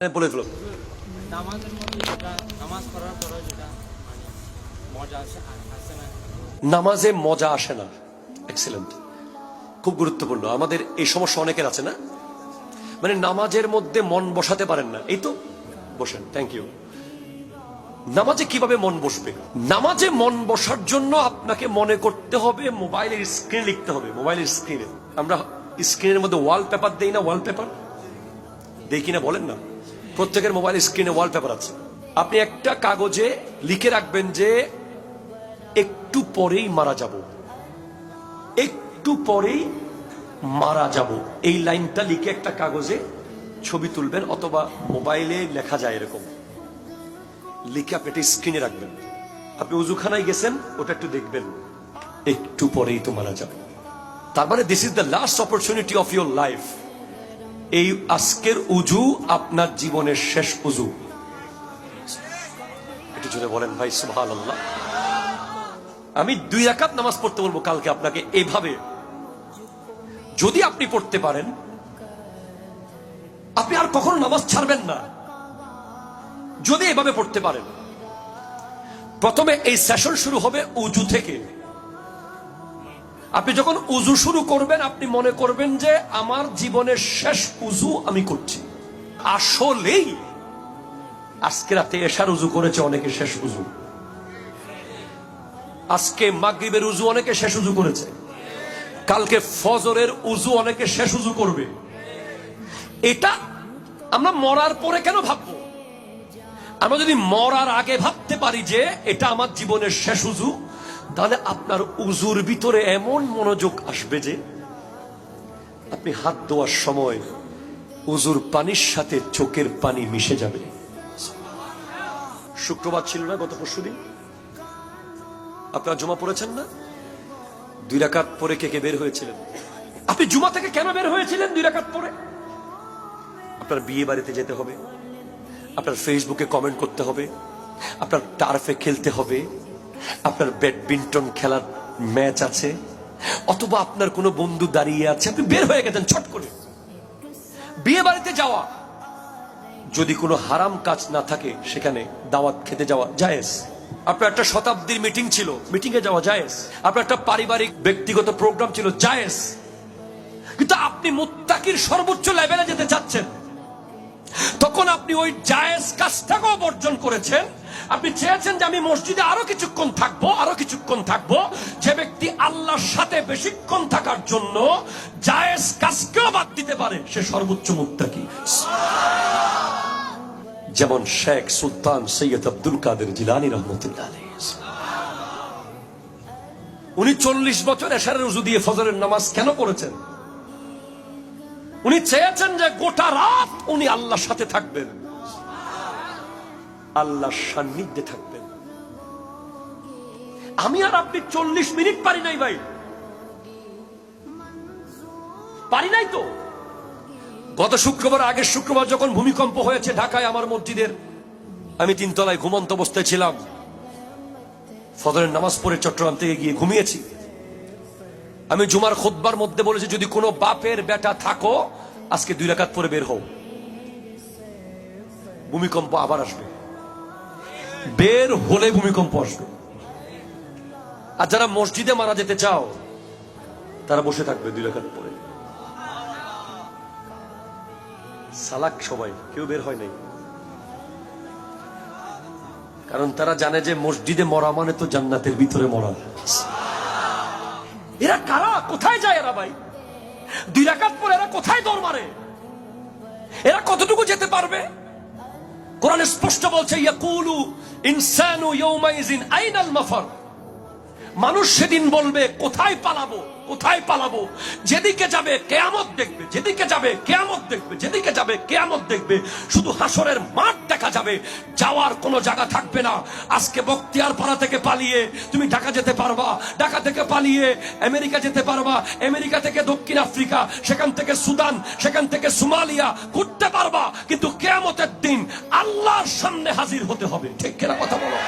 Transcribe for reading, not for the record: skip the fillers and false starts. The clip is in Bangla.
বলে ফেলো। নামাজের মধ্যে যেটা নামাজ পড়ার পরে যেটা মানে মজা আসে না, নামাজে মজা আসে না। এক্সেলেন্ট, খুব গুরুত্বপূর্ণ। আমাদের এই সমস্যা অনেকের আছে না, মানে নামাজের মধ্যে মন বসাতে পারেন না। এই তো বসেন, থ্যাংক ইউ। নামাজে কিভাবে মন বসবে? নামাজে মন বসার জন্য আপনাকে মনে করতে হবে মোবাইলের স্ক্রিন লিখতে হবে। মোবাইলের স্ক্রিনে আমরা স্ক্রিনের মধ্যে ওয়ালপেপার দেই না? ওয়ালপেপার দেই কিনা বলেন না? প্রত্যেকের মোবাইল স্ক্রিনে ওয়ালপেপার আছে। আপনি একটা কাগজে লিখে রাখবেন যে একটু পরেই মারা যাব, একটু পরেই মারা যাব। এই লাইনটা লিখে একটা কাগজে ছবি তুলবেন, অথবা মোবাইলে লেখা যায় এরকম লিখে আপনি এটা স্ক্রিনে রাখবেন। আপনি উজুখানায় গেছেন, ওটা একটু দেখবেন, একটু পরেই তো মারা যাব। তার মানে this is the last opportunity of your life. এই আজকের উজু আপনার জীবনের শেষ উজু। একটু জোরে বলেন ভাই সুবহানাল্লাহ। আমি 2 রাকাত নামাজ পড়তে বলবো কালকে আপনাকে এইভাবে। যদি আপনি পড়তে পারেন, আপনি আর কখনো নামাজ ছাড়বেন না। যদি এভাবে পড়তে পারেন, প্রথমে এই সেশন শুরু হবে উজু থেকে। আপনি যখন উজু শুরু করবেন, আপনি মনে করবেন যে আমার জীবনের শেষ উজু আমি করছি। আসলেই আজকে রাতে এশার উজু করেছে অনেকে, শেষ উজু। আজকে মাগরিবের উজু অনেকে শেষ উজু করেছে। কালকে ফজরের উজু অনেকে শেষ উজু করবে। এটা আমরা মরার পরে কেন ভাববো? আমরা যদি মরার আগে ভাবতে পারি যে এটা আমার জীবনের শেষ উজু, তাহলে আপনার উজুর ভিতরে এমন মনোযোগ আসবে যে আপনি হাত ধোয়ার সময় উজুর পানির সাথে চোখের পানি মিশে যাবে। শুক্রবার ছিল না গত পরশুদিন? আপনারা জুমা পড়েছেন না? 2 রাকাত পরে কে কে বের হয়েছিলেন? আপনি জুমা থেকে কেন বের হয়েছিলেন 2 রাকাত পরে? আপনার বিয়ে বাড়িতে যেতে হবে, আপনার ফেসবুকে কমেন্ট করতে হবে, আপনার টার্ফে খেলতে হবে, আপনার ব্যাডমিন্টন খেলার ম্যাচ আছে, অথবা আপনার কোনো বন্ধু দাঁড়িয়ে আছে, আপনি বের হয়ে গেছেন ছট করে। বিয়ে বাড়িতে যাওয়া যদি কোনো হারাম কাজ না থাকে, সেখানে দাওয়াত খেতে যাওয়া জায়েজ। আপনার একটা শতাব্দীর মিটিং ছিল, মিটিং এ যাওয়া জায়েজ। আপনার একটা পারিবারিক ব্যক্তিগত প্রোগ্রাম ছিল, জায়েজ। কিন্তু আপনি মুত্তাকির সর্বোচ্চ লেভেলে যেতে চাচ্ছেন, তখন আপনি ওই জায়েজ কাজটাকেও বর্জন করেছেন। আপনি চেয়েছেন যে আমি মসজিদে আরো কিছুক্ষণ থাকবো, আরো কিছুক্ষণ থাকবো। যে ব্যক্তি আল্লাহর সাথে বেশিক্ষণ থাকার জন্য জায়েজ কাজকেও বাদ দিতে পারে, সে সর্বোচ্চ মুত্তাকি। যেমন শেখ সুলতান সৈয়দ আব্দুল কাদের জিলানী রহমতুল্লাহ আলাইহি। উনি 40 বছর এশারের উজু দিয়ে ফজরের নামাজ কেন পড়েছেন? উনি চেয়েছেন যে গোটা রাত উনি আল্লাহর সাথে থাকবেন, আল্লাহর সান্নিধ্যে থাকবেন। আমি আর আপনি 40 মিনিট পারি নাই ভাই, পারি নাই তো। গত শুক্রবার, আগের শুক্রবার যখন ভূমিকম্প হয়েছে ঢাকায় আমার মসজিদের, আমি 3 তলায় ঘুমন্ত অবস্থায় ছিলাম। ফজরের নামাজ পড়ে চট্টগ্রাম থেকে গিয়ে ঘুমিয়েছি। আমি জুমার খুতবার মধ্যে বলেছি, যদি কোনো বাপের বেটা থাকো, আজকে 2 রাকাত পরে বের হও, ভূমিকম্প আবার আসবে। বের হলে ভূমিকম্প আসবে। আর যারা মসজিদে মারা যেতে চাও, তারা বসে থাকবে 2 রাকাত পরে। সালাক সবাই, কেউ বের হয় নাই, কারণ তারা জানে যে মসজিদে মরা মানে তো জান্নাতের ভিতরে মরা। এরা কারা? কোথায় যায় এরা ভাই? 2 রাকাত পরে এরা কোথায় দৌড় মারে? এরা কতটুকু যেতে পারবে? কোরআন স্পষ্ট বলছে, ইয়াকুলু ইনসানু ইয়াউমাইযিন আইনাল মাফার। মানুষ সেদিন বলবে, কোথায় পালাবো, কোথায় পালাবো? যেদিকে যাবে কিয়ামত দেখবে, যেদিকে যাবে কিয়ামত দেখবে, যেদিকে যাবে কিয়ামত দেখবে। শুধু হাসরের মাঠ দেখা যাবে, যাওয়ার কোনো জায়গা থাকবে না। আজকে বখতিয়ারপাড়া থেকে পালিয়ে তুমি ঢাকা যেতে পারবা, ঢাকা থেকে পালিয়ে আমেরিকা যেতে পারবা, আমেরিকা থেকে দক্ষিণ আফ্রিকা, সেখান থেকে সুদান, সেখান থেকে সোমালিয়া ঘুরতে পারবা। কিন্তু কিয়ামতের দিন আল্লাহর সামনে হাজির হতে হবে। ঠিক কিনা কথা বলো?